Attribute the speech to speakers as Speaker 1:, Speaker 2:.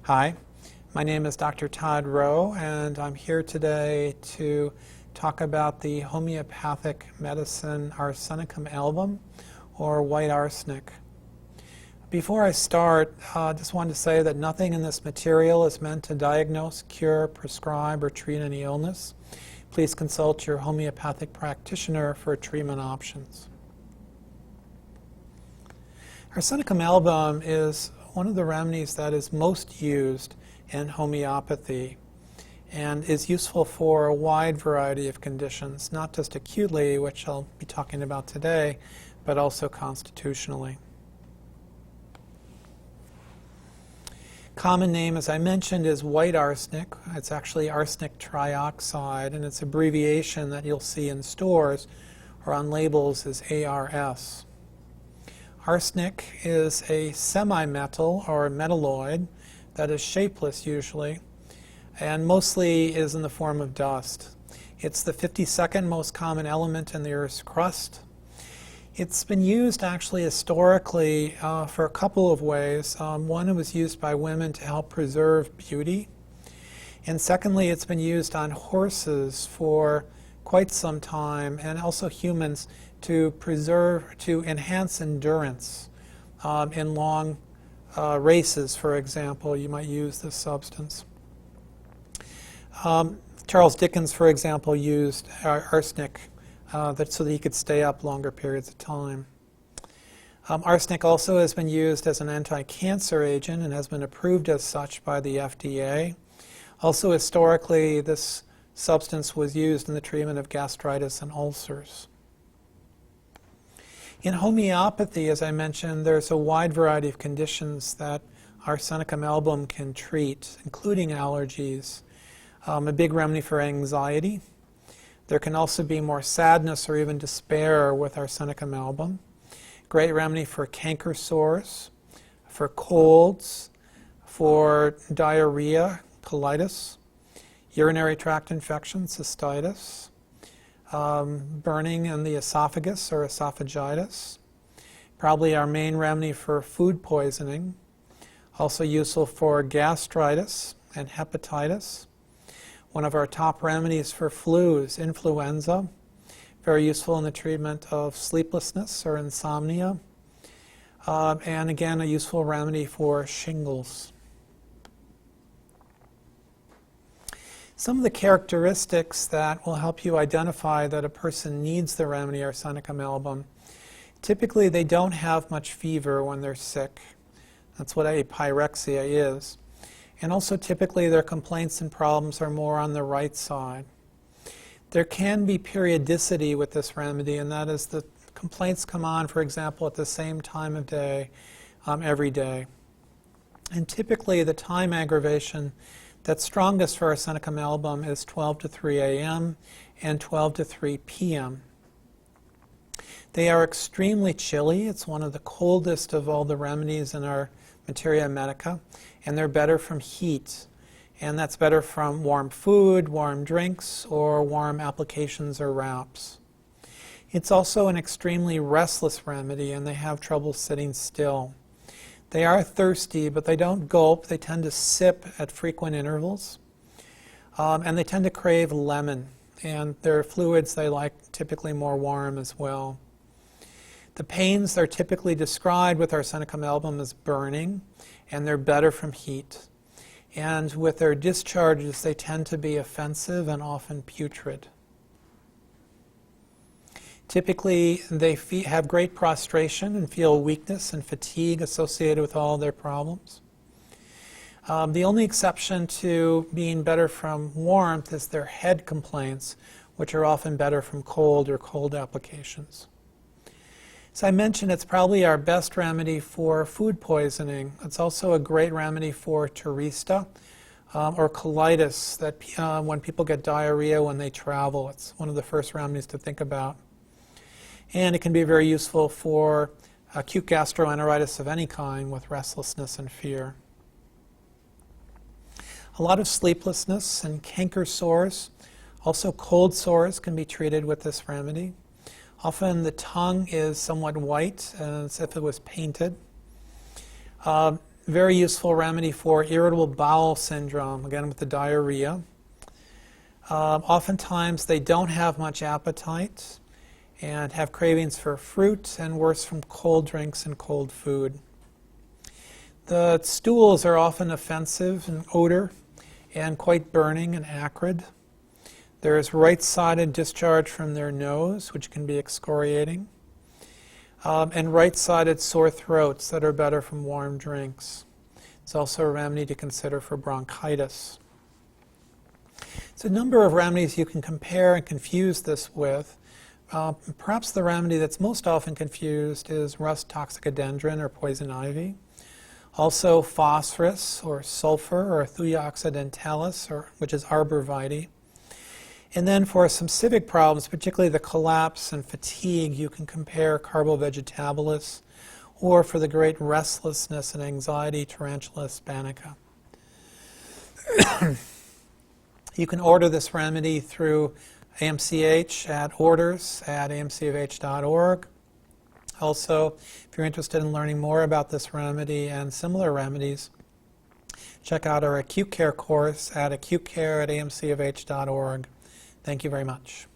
Speaker 1: Hi, my name is Dr. Todd Rowe, and I'm here today to talk about the homeopathic medicine Arsenicum Album, or white arsenic. Before I start, I just wanted to say that nothing in this material is meant to diagnose, cure, prescribe, or treat any illness. Please consult your homeopathic practitioner for treatment options. Arsenicum Album is one of the remedies that is most used in homeopathy and is useful for a wide variety of conditions, not just acutely, which I'll be talking about today, but also constitutionally. Common name, as I mentioned, is white arsenic. It's actually arsenic trioxide, and its abbreviation that you'll see in stores or on labels is ARS. Arsenic is a semi-metal or metalloid that is shapeless usually, and mostly is in the form of dust. It's the 52nd most common element in the Earth's crust. It's been used actually historically for a couple of ways. One, it was used by women to help preserve beauty. And secondly, it's been used on horses for quite some time, and also humans, to enhance endurance. In long races, for example, you might use this substance. Charles Dickens, for example, used arsenic so that he could stay up longer periods of time. Arsenic also has been used as an anti-cancer agent and has been approved as such by the FDA. Also, historically, this substance was used in the treatment of gastritis and ulcers. In homeopathy, as I mentioned, there's a wide variety of conditions that Arsenicum Album can treat, including allergies, a big remedy for anxiety. There can also be more sadness or even despair with Arsenicum Album. Great remedy for canker sores, for colds, for diarrhea, colitis, urinary tract infection, cystitis, burning in the esophagus or esophagitis. Probably our main remedy for food poisoning. Also useful for gastritis and hepatitis. One of our top remedies for flu is influenza. Very useful in the treatment of sleeplessness or insomnia. And again, a useful remedy for shingles. Some of the characteristics that will help you identify that a person needs the remedy Arsenicum Album. Typically, they don't have much fever when they're sick. That's what apyrexia is. And also, typically, their complaints and problems are more on the right side. There can be periodicity with this remedy, and that is the complaints come on, for example, at the same time of day every day. And typically, the time aggravation that's strongest for Arsenicum Album is 12 to 3 a.m. and 12 to 3 p.m. They are extremely chilly. It's one of the coldest of all the remedies in our Materia Medica, and they're better from heat. And that's better from warm food, warm drinks, or warm applications or wraps. It's also an extremely restless remedy, and they have trouble sitting still. They are thirsty, but they don't gulp. They tend to sip at frequent intervals. And they tend to crave lemon. And their fluids they like typically more warm as well. The pains are typically described with Arsenicum Album as burning, and they're better from heat. And with their discharges, they tend to be offensive and often putrid. Typically, they have great prostration and feel weakness and fatigue associated with all their problems. The only exception to being better from warmth is their head complaints, which are often better from cold or cold applications. As I mentioned, it's probably our best remedy for food poisoning. It's also a great remedy for turista or colitis, that when people get diarrhea when they travel. It's one of the first remedies to think about. And it can be very useful for acute gastroenteritis of any kind with restlessness and fear. A lot of sleeplessness and canker sores. Also, cold sores can be treated with this remedy. Often the tongue is somewhat white, as if it was painted. Very useful remedy for irritable bowel syndrome, again with the diarrhea. Oftentimes they don't have much appetite and have cravings for fruit, and worse from cold drinks and cold food. The stools are often offensive in odor and quite burning and acrid. There is right-sided discharge from their nose, which can be excoriating, and right-sided sore throats that are better from warm drinks. It's also a remedy to consider for bronchitis. There's a number of remedies you can compare and confuse this with. Perhaps the remedy that's most often confused is rust toxicodendron or poison ivy. Also phosphorus or sulfur or Thuja occidentalis, which is arborvitae. And then for some civic problems, particularly the collapse and fatigue, you can compare Carbovegetabilis, or for the great restlessness and anxiety, Tarantula hispanica. You can order this remedy through AMCH at orders@amchof.org. Also, if you're interested in learning more about this remedy and similar remedies, check out our acute care course at acutecare@amchof.org. Thank you very much.